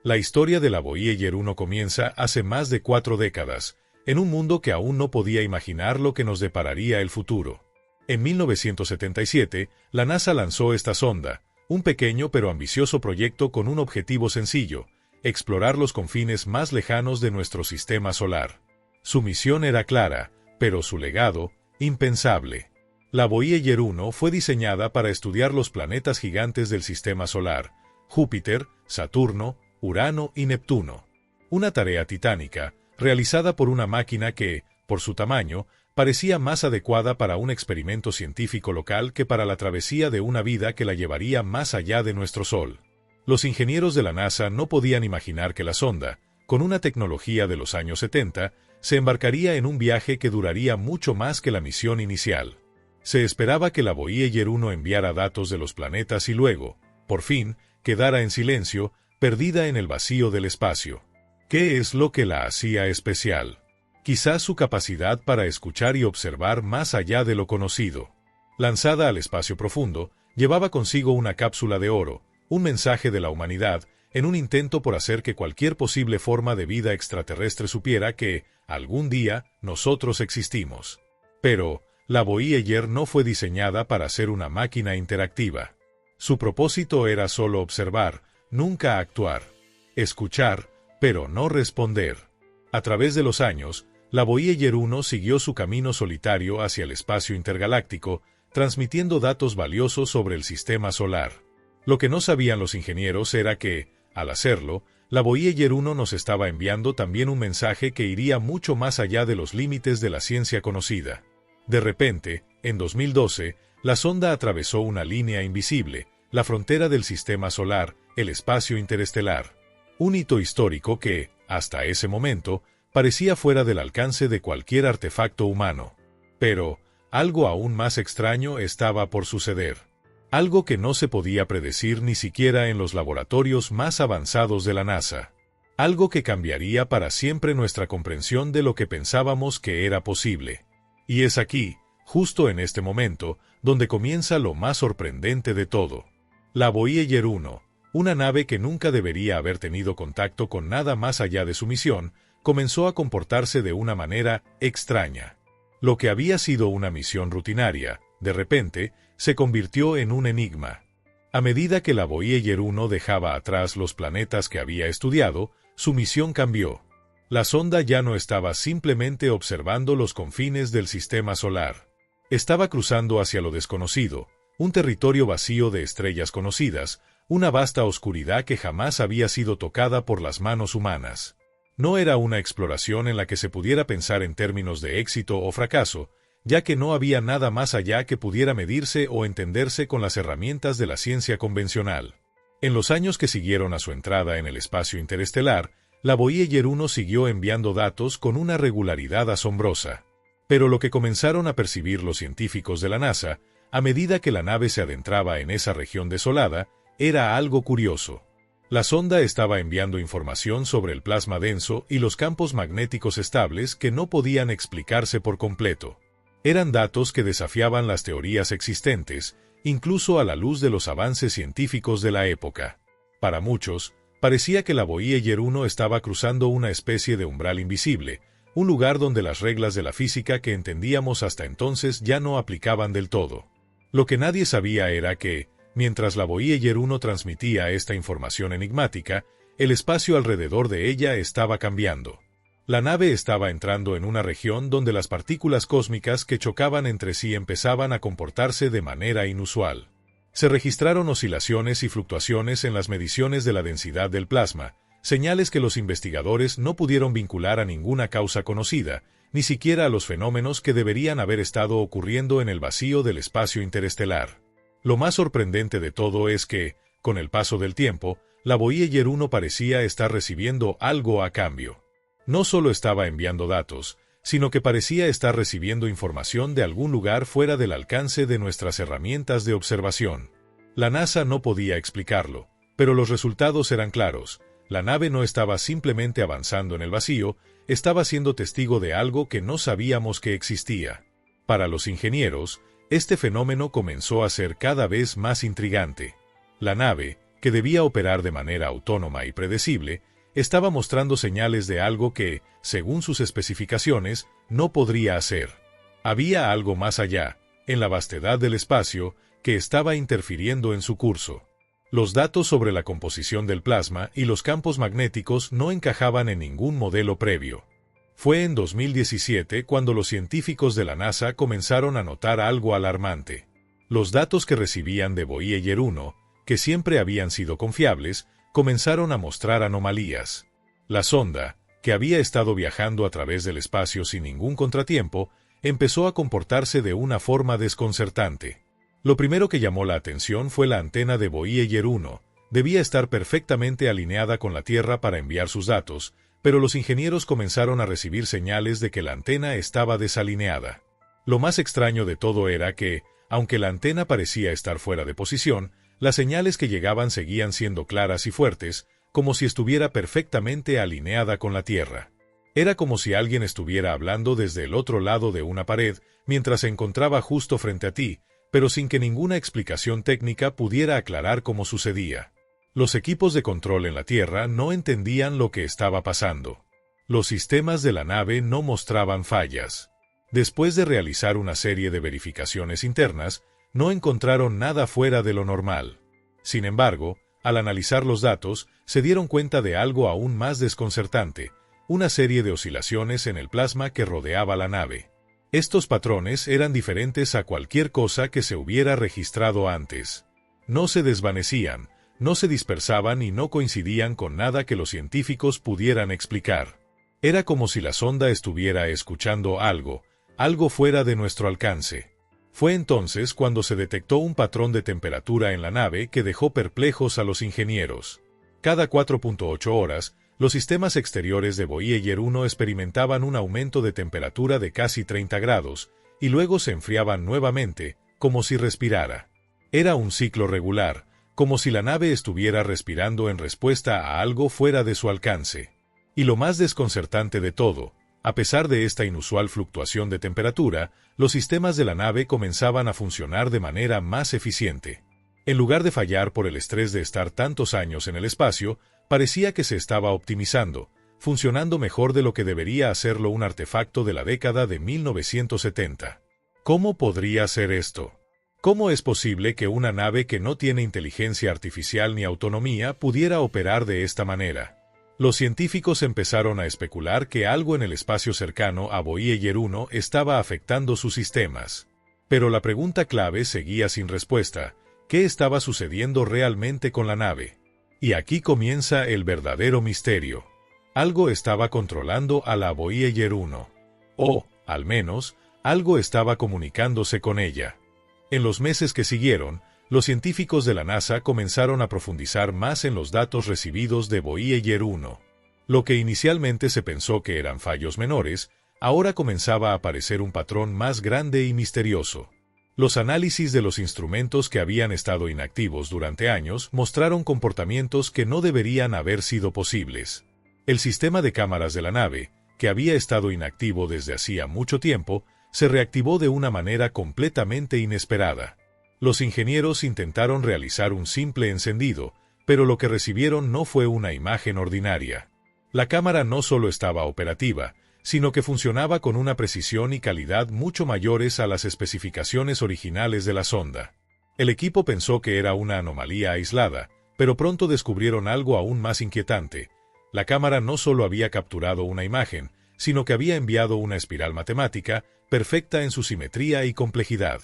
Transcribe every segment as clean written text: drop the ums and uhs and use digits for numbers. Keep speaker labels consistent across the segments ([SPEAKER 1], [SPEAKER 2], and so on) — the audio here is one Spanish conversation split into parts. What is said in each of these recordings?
[SPEAKER 1] La historia de la Voyager 1 comienza hace más de 4 décadas, en un mundo que aún no podía imaginar lo que nos depararía el futuro. En 1977, la NASA lanzó esta sonda, un pequeño pero ambicioso proyecto con un objetivo sencillo: explorar los confines más lejanos de nuestro sistema solar. Su misión era clara, pero su legado, impensable. La Voyager 1 fue diseñada para estudiar los planetas gigantes del sistema solar: Júpiter, Saturno, Urano y Neptuno. Una tarea titánica, realizada por una máquina que, por su tamaño, parecía más adecuada para un experimento científico local que para la travesía de una vida que la llevaría más allá de nuestro Sol. Los ingenieros de la NASA no podían imaginar que la sonda, con una tecnología de los años 70, se embarcaría en un viaje que duraría mucho más que la misión inicial. Se esperaba que la Voyager 1 enviara datos de los planetas y luego, por fin, quedara en silencio, perdida en el vacío del espacio. ¿Qué es lo que la hacía especial? Quizás su capacidad para escuchar y observar más allá de lo conocido. Lanzada al espacio profundo, llevaba consigo una cápsula de oro, un mensaje de la humanidad, en un intento por hacer que cualquier posible forma de vida extraterrestre supiera que, algún día, nosotros existimos. Pero, la Voyager no fue diseñada para ser una máquina interactiva. Su propósito era solo observar, nunca actuar. Escuchar, pero no responder. A través de los años, la Voyager 1 siguió su camino solitario hacia el espacio intergaláctico, transmitiendo datos valiosos sobre el sistema solar. Lo que no sabían los ingenieros era que, al hacerlo, la Voyager 1 nos estaba enviando también un mensaje que iría mucho más allá de los límites de la ciencia conocida. De repente, en 2012, la sonda atravesó una línea invisible, la frontera del sistema solar, el espacio interestelar. Un hito histórico que, hasta ese momento, parecía fuera del alcance de cualquier artefacto humano. Pero, algo aún más extraño estaba por suceder. Algo que no se podía predecir ni siquiera en los laboratorios más avanzados de la NASA. Algo que cambiaría para siempre nuestra comprensión de lo que pensábamos que era posible. Y es aquí, justo en este momento, donde comienza lo más sorprendente de todo. La Voyager 1, una nave que nunca debería haber tenido contacto con nada más allá de su misión, comenzó a comportarse de una manera extraña. Lo que había sido una misión rutinaria, de repente, se convirtió en un enigma. A medida que la Voyager 1 dejaba atrás los planetas que había estudiado, su misión cambió. La sonda ya no estaba simplemente observando los confines del sistema solar. Estaba cruzando hacia lo desconocido, un territorio vacío de estrellas conocidas, una vasta oscuridad que jamás había sido tocada por las manos humanas. No era una exploración en la que se pudiera pensar en términos de éxito o fracaso, ya que no había nada más allá que pudiera medirse o entenderse con las herramientas de la ciencia convencional. En los años que siguieron a su entrada en el espacio interestelar, la Voyager 1 siguió enviando datos con una regularidad asombrosa. Pero lo que comenzaron a percibir los científicos de la NASA, a medida que la nave se adentraba en esa región desolada, era algo curioso. La sonda estaba enviando información sobre el plasma denso y los campos magnéticos estables que no podían explicarse por completo. Eran datos que desafiaban las teorías existentes, incluso a la luz de los avances científicos de la época. Para muchos, parecía que la Voyager 1 estaba cruzando una especie de umbral invisible, un lugar donde las reglas de la física que entendíamos hasta entonces ya no aplicaban del todo. Lo que nadie sabía era que, mientras la Voyager 1 transmitía esta información enigmática, el espacio alrededor de ella estaba cambiando. La nave estaba entrando en una región donde las partículas cósmicas que chocaban entre sí empezaban a comportarse de manera inusual. Se registraron oscilaciones y fluctuaciones en las mediciones de la densidad del plasma, señales que los investigadores no pudieron vincular a ninguna causa conocida, ni siquiera a los fenómenos que deberían haber estado ocurriendo en el vacío del espacio interestelar. Lo más sorprendente de todo es que, con el paso del tiempo, la Voyager 1 parecía estar recibiendo algo a cambio. No solo estaba enviando datos, sino que parecía estar recibiendo información de algún lugar fuera del alcance de nuestras herramientas de observación. La NASA no podía explicarlo, pero los resultados eran claros. La nave no estaba simplemente avanzando en el vacío, estaba siendo testigo de algo que no sabíamos que existía. Para los ingenieros, este fenómeno comenzó a ser cada vez más intrigante. La nave, que debía operar de manera autónoma y predecible, estaba mostrando señales de algo que, según sus especificaciones, no podría hacer. Había algo más allá, en la vastedad del espacio, que estaba interfiriendo en su curso. Los datos sobre la composición del plasma y los campos magnéticos no encajaban en ningún modelo previo. Fue en 2017 cuando los científicos de la NASA comenzaron a notar algo alarmante. Los datos que recibían de Voyager 1, que siempre habían sido confiables, comenzaron a mostrar anomalías. La sonda, que había estado viajando a través del espacio sin ningún contratiempo, empezó a comportarse de una forma desconcertante. Lo primero que llamó la atención fue la antena de Voyager 1. Debía estar perfectamente alineada con la Tierra para enviar sus datos, pero los ingenieros comenzaron a recibir señales de que la antena estaba desalineada. Lo más extraño de todo era que, aunque la antena parecía estar fuera de posición, las señales que llegaban seguían siendo claras y fuertes, como si estuviera perfectamente alineada con la Tierra. Era como si alguien estuviera hablando desde el otro lado de una pared mientras se encontraba justo frente a ti, pero sin que ninguna explicación técnica pudiera aclarar cómo sucedía. Los equipos de control en la Tierra no entendían lo que estaba pasando. Los sistemas de la nave no mostraban fallas. Después de realizar una serie de verificaciones internas, no encontraron nada fuera de lo normal. Sin embargo, al analizar los datos, se dieron cuenta de algo aún más desconcertante, una serie de oscilaciones en el plasma que rodeaba la nave. Estos patrones eran diferentes a cualquier cosa que se hubiera registrado antes. No se desvanecían, no se dispersaban y no coincidían con nada que los científicos pudieran explicar. Era como si la sonda estuviera escuchando algo fuera de nuestro alcance. Fue entonces cuando se detectó un patrón de temperatura en la nave que dejó perplejos a los ingenieros. Cada 4.8 horas, los sistemas exteriores de Voyager 1 experimentaban un aumento de temperatura de casi 30 grados, y luego se enfriaban nuevamente, como si respirara. Era un ciclo regular, como si la nave estuviera respirando en respuesta a algo fuera de su alcance. Y lo más desconcertante de todo, a pesar de esta inusual fluctuación de temperatura, los sistemas de la nave comenzaban a funcionar de manera más eficiente. En lugar de fallar por el estrés de estar tantos años en el espacio, parecía que se estaba optimizando, funcionando mejor de lo que debería hacerlo un artefacto de la década de 1970. ¿Cómo podría ser esto? ¿Cómo es posible que una nave que no tiene inteligencia artificial ni autonomía pudiera operar de esta manera? Los científicos empezaron a especular que algo en el espacio cercano a Voyager 1 estaba afectando sus sistemas. Pero la pregunta clave seguía sin respuesta: ¿qué estaba sucediendo realmente con la nave? Y aquí comienza el verdadero misterio. Algo estaba controlando a la Voyager 1. O, al menos, algo estaba comunicándose con ella. En los meses que siguieron, los científicos de la NASA comenzaron a profundizar más en los datos recibidos de Voyager 1. Lo que inicialmente se pensó que eran fallos menores, ahora comenzaba a aparecer un patrón más grande y misterioso. Los análisis de los instrumentos que habían estado inactivos durante años mostraron comportamientos que no deberían haber sido posibles. El sistema de cámaras de la nave, que había estado inactivo desde hacía mucho tiempo, se reactivó de una manera completamente inesperada. Los ingenieros intentaron realizar un simple encendido, pero lo que recibieron no fue una imagen ordinaria. La cámara no solo estaba operativa, sino que funcionaba con una precisión y calidad mucho mayores a las especificaciones originales de la sonda. El equipo pensó que era una anomalía aislada, pero pronto descubrieron algo aún más inquietante. La cámara no solo había capturado una imagen, sino que había enviado una espiral matemática, perfecta en su simetría y complejidad.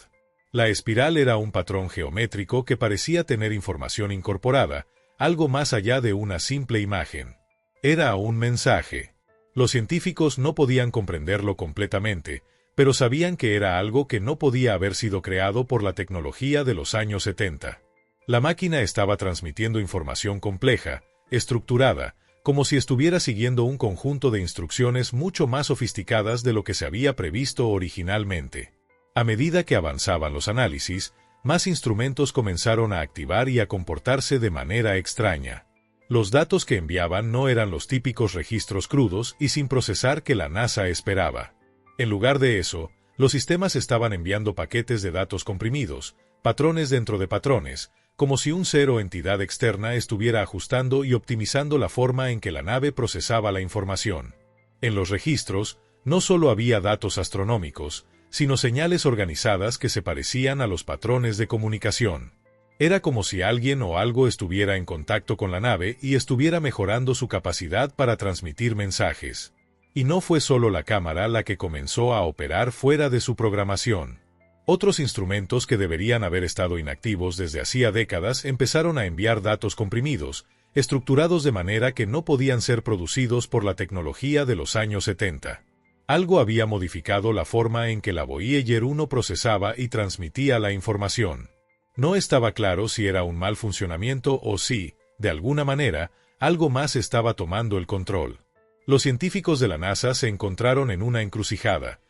[SPEAKER 1] La espiral era un patrón geométrico que parecía tener información incorporada, algo más allá de una simple imagen. Era un mensaje. Los científicos no podían comprenderlo completamente, pero sabían que era algo que no podía haber sido creado por la tecnología de los años 70. La máquina estaba transmitiendo información compleja, estructurada, como si estuviera siguiendo un conjunto de instrucciones mucho más sofisticadas de lo que se había previsto originalmente. A medida que avanzaban los análisis, más instrumentos comenzaron a activar y a comportarse de manera extraña. Los datos que enviaban no eran los típicos registros crudos y sin procesar que la NASA esperaba. En lugar de eso, los sistemas estaban enviando paquetes de datos comprimidos, patrones dentro de patrones, como si un ser o entidad externa estuviera ajustando y optimizando la forma en que la nave procesaba la información. En los registros, no solo había datos astronómicos, sino señales organizadas que se parecían a los patrones de comunicación. Era como si alguien o algo estuviera en contacto con la nave y estuviera mejorando su capacidad para transmitir mensajes. Y no fue solo la cámara la que comenzó a operar fuera de su programación. Otros instrumentos que deberían haber estado inactivos desde hacía décadas empezaron a enviar datos comprimidos, estructurados de manera que no podían ser producidos por la tecnología de los años 70. Algo había modificado la forma en que la Voyager 1 procesaba y transmitía la información. No estaba claro si era un mal funcionamiento o si, de alguna manera, algo más estaba tomando el control. Los científicos de la NASA se encontraron en una encrucijada.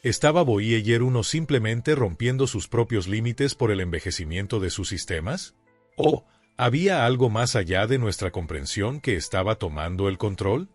[SPEAKER 1] ¿Estaba Voyager 1 simplemente rompiendo sus propios límites por el envejecimiento de sus sistemas? ¿O había algo más allá de nuestra comprensión que estaba tomando el control?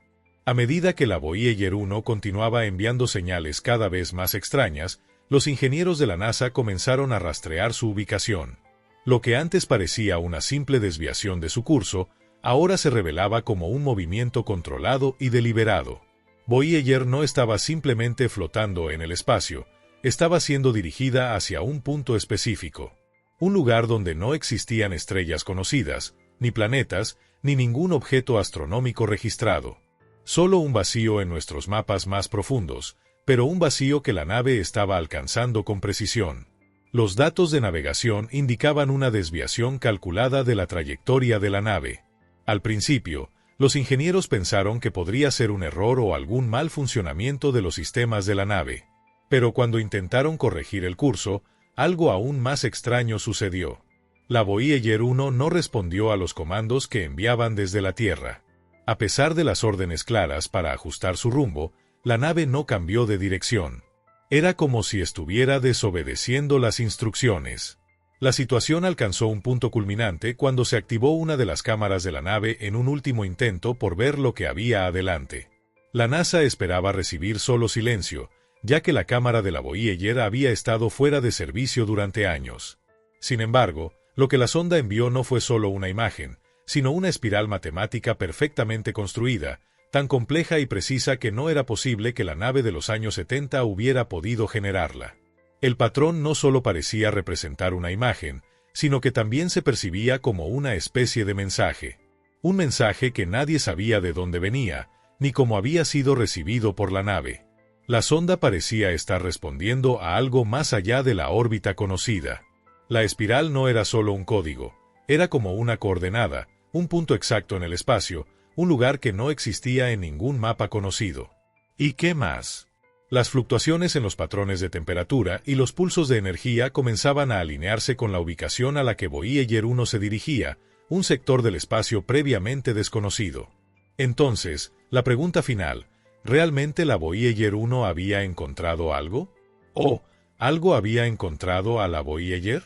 [SPEAKER 1] A medida que la Voyager 1 continuaba enviando señales cada vez más extrañas, los ingenieros de la NASA comenzaron a rastrear su ubicación. Lo que antes parecía una simple desviación de su curso, ahora se revelaba como un movimiento controlado y deliberado. Voyager no estaba simplemente flotando en el espacio, estaba siendo dirigida hacia un punto específico. Un lugar donde no existían estrellas conocidas, ni planetas, ni ningún objeto astronómico registrado. Solo un vacío en nuestros mapas más profundos, pero un vacío que la nave estaba alcanzando con precisión. Los datos de navegación indicaban una desviación calculada de la trayectoria de la nave. Al principio, los ingenieros pensaron que podría ser un error o algún mal funcionamiento de los sistemas de la nave. Pero cuando intentaron corregir el curso, algo aún más extraño sucedió. La Voyager 1 no respondió a los comandos que enviaban desde la Tierra. A pesar de las órdenes claras para ajustar su rumbo, la nave no cambió de dirección. Era como si estuviera desobedeciendo las instrucciones. La situación alcanzó un punto culminante cuando se activó una de las cámaras de la nave en un último intento por ver lo que había adelante. La NASA esperaba recibir solo silencio, ya que la cámara de la Voyager había estado fuera de servicio durante años. Sin embargo, lo que la sonda envió no fue solo una imagen, sino una espiral matemática perfectamente construida, tan compleja y precisa que no era posible que la nave de los años 70 hubiera podido generarla. El patrón no solo parecía representar una imagen, sino que también se percibía como una especie de mensaje. Un mensaje que nadie sabía de dónde venía, ni cómo había sido recibido por la nave. La sonda parecía estar respondiendo a algo más allá de la órbita conocida. La espiral no era solo un código, era como una coordenada, un punto exacto en el espacio, un lugar que no existía en ningún mapa conocido. ¿Y qué más? Las fluctuaciones en los patrones de temperatura y los pulsos de energía comenzaban a alinearse con la ubicación a la que Voyager 1 se dirigía, un sector del espacio previamente desconocido. Entonces, la pregunta final, ¿realmente la Voyager 1 había encontrado algo? ¿O algo había encontrado a la Voyager?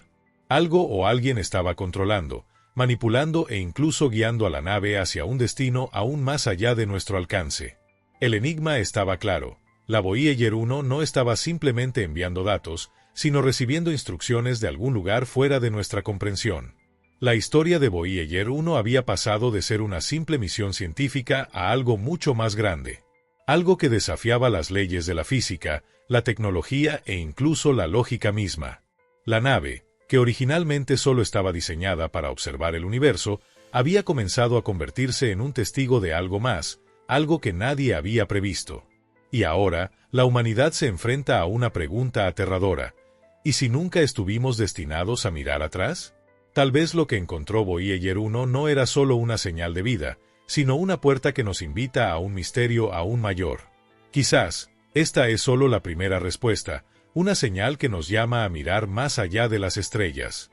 [SPEAKER 1] Algo o alguien estaba controlando, manipulando e incluso guiando a la nave hacia un destino aún más allá de nuestro alcance. El enigma estaba claro. La Voyager 1 no estaba simplemente enviando datos, sino recibiendo instrucciones de algún lugar fuera de nuestra comprensión. La historia de Voyager 1 había pasado de ser una simple misión científica a algo mucho más grande. Algo que desafiaba las leyes de la física, la tecnología e incluso la lógica misma. La nave, que originalmente solo estaba diseñada para observar el universo, había comenzado a convertirse en un testigo de algo más, algo que nadie había previsto. Y ahora, la humanidad se enfrenta a una pregunta aterradora. ¿Y si nunca estuvimos destinados a mirar atrás? Tal vez lo que encontró Voyager 1 no era solo una señal de vida, sino una puerta que nos invita a un misterio aún mayor. Quizás, esta es solo la primera respuesta, una señal que nos llama a mirar más allá de las estrellas.